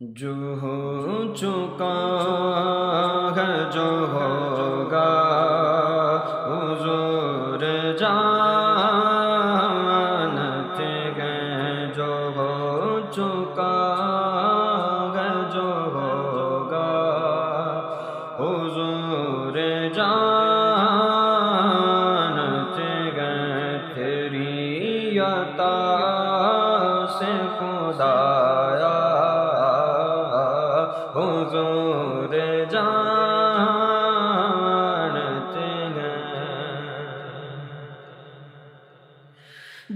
جو ہو چکا ہے جو ہوگا حضور جانتے ہیں، جو ہو چکا ہے جو ہوگا حضور جانتے ہیں، تیری عطا سے خدایا حضور جانتے ہیں،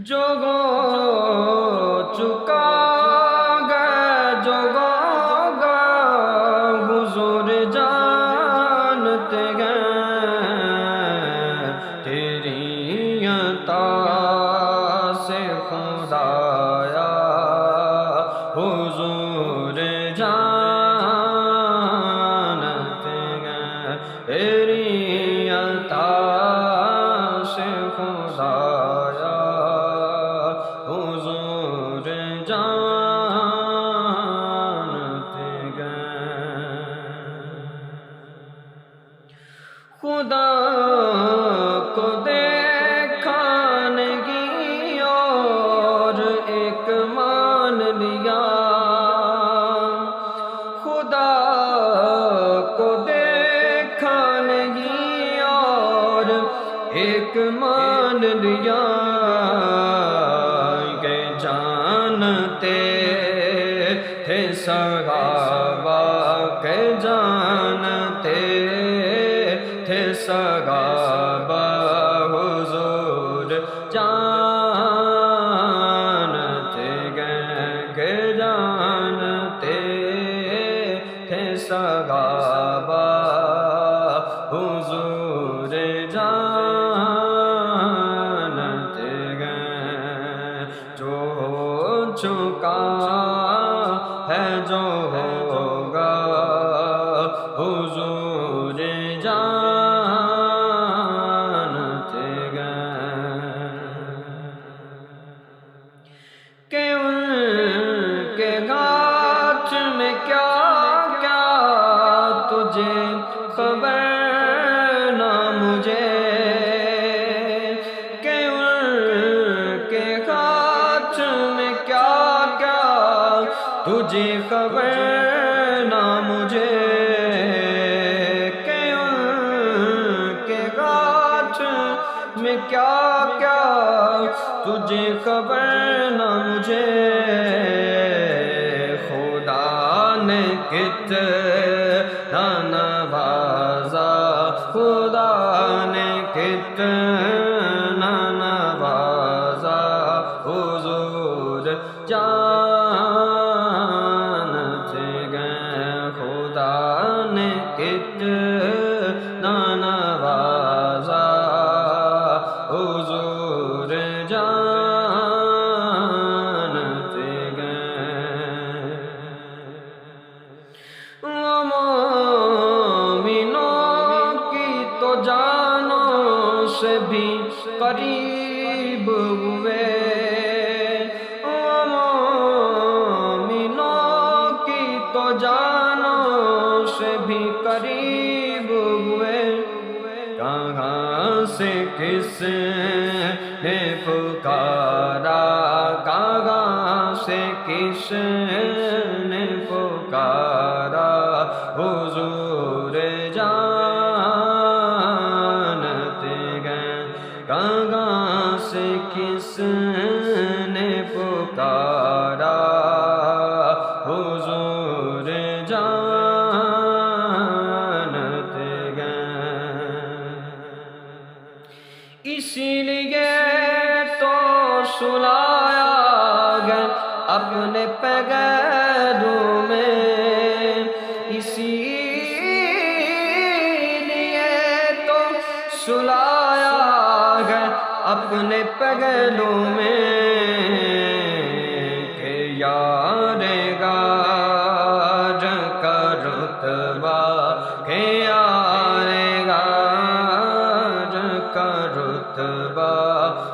جو ہو چکا ہے جو ہوگا حضور جانتے ہیں، تیری عطا سے خدایا حضور جانتے ہیں، تیری عطا سے خدایا حضور جانتے ہیں، خدا کو دیکھا نہیں اور ایک مان لیا، خدا کو دیکھا نہیں اور ایک مان لیا، کہ جانتے تھے صحابہ کہ جانتے تھے صحابہ حضور جانتے ہیں، کہ جانتے تھے صحابہ حضور جانتے ہیں، جو ہو چکا ہے جو ہوگا حضور جانتے ہیں، کہ ان کے ہاتھ میں کیا کیا تجھے خبر نہ مجھے، کہ ان کے ہاتھ میں کیا کیا تجھے خبر نہ مجھے، کہ ان کے ہاتھ میں کیا کیا تجھے خبر نہ مجھے، خدا نے کتنا نوازا، خدا نے کتنا نوازا حضور جانتے ہیں، خدا نے کتنا نوازا حضور جانتے ہیں، مومنوں کی تو جانوں سے بھی قریب ہوئے، مومنوں کی تو جانوں سے بھی قریب ہوئے، کہاں سے کس نے پکارا، کہاں سے کس نے پکارا حضور جانتے ہیں، کہاں سے کس نے پکارا حضور جانتے ہیں، اسی لیے تو سلایا ہے اپنے پیغیروں میں، اسی لیے تو سلایا ہے اپنے پیغیروں میں، کہ یار غار کا رتبہ، کہ یار غار کا رتبہ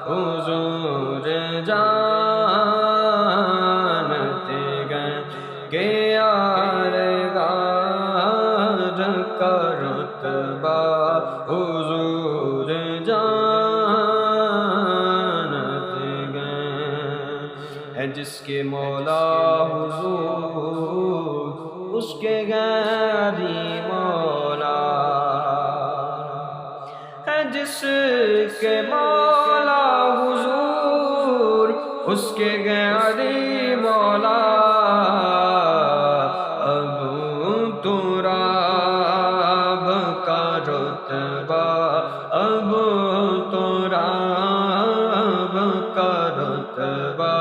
حضور جانتے ہیں، کہ یارگار کا رتبہ حضور جانتے گئے ہے جس کے مولا حضور اس کے غیری مولا ہے جس کے مولا حضور اس کے غیری مولا ابو تراب کا رتبہ ابو تراب کا رتبہ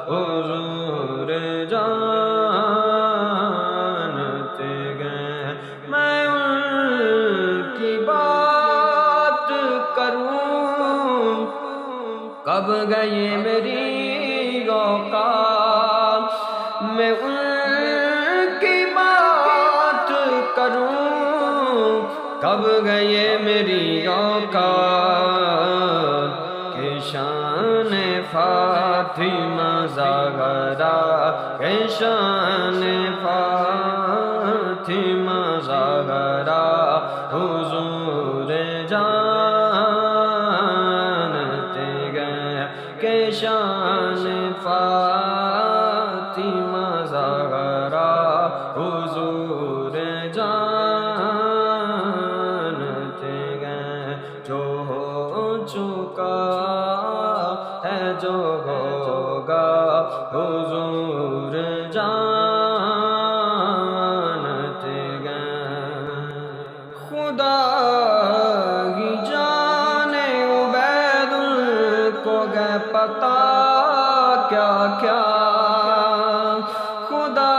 حضور جانتے گئے میں ان کی بات کروں کب گئے میری اوقات میں ان کی بات کروں کب گئے میری اوقات کہ شان فاطمہ زہرا کہ شان فاطمہ زہرا حضور جانتے گئے کہ شان فاطمہ زہرا حضور جانتے گئے جو ہو چکا ہے جو ہوگا حضور جانتے گئے خدا ہی جانے عبید کو گئے پتا کیا کیا خدا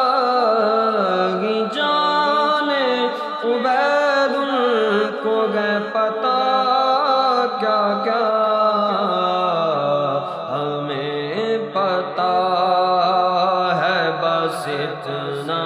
ہی جانے عبید کو گئے پتا کیا کیا ہمیں پتا ہے بس اتنا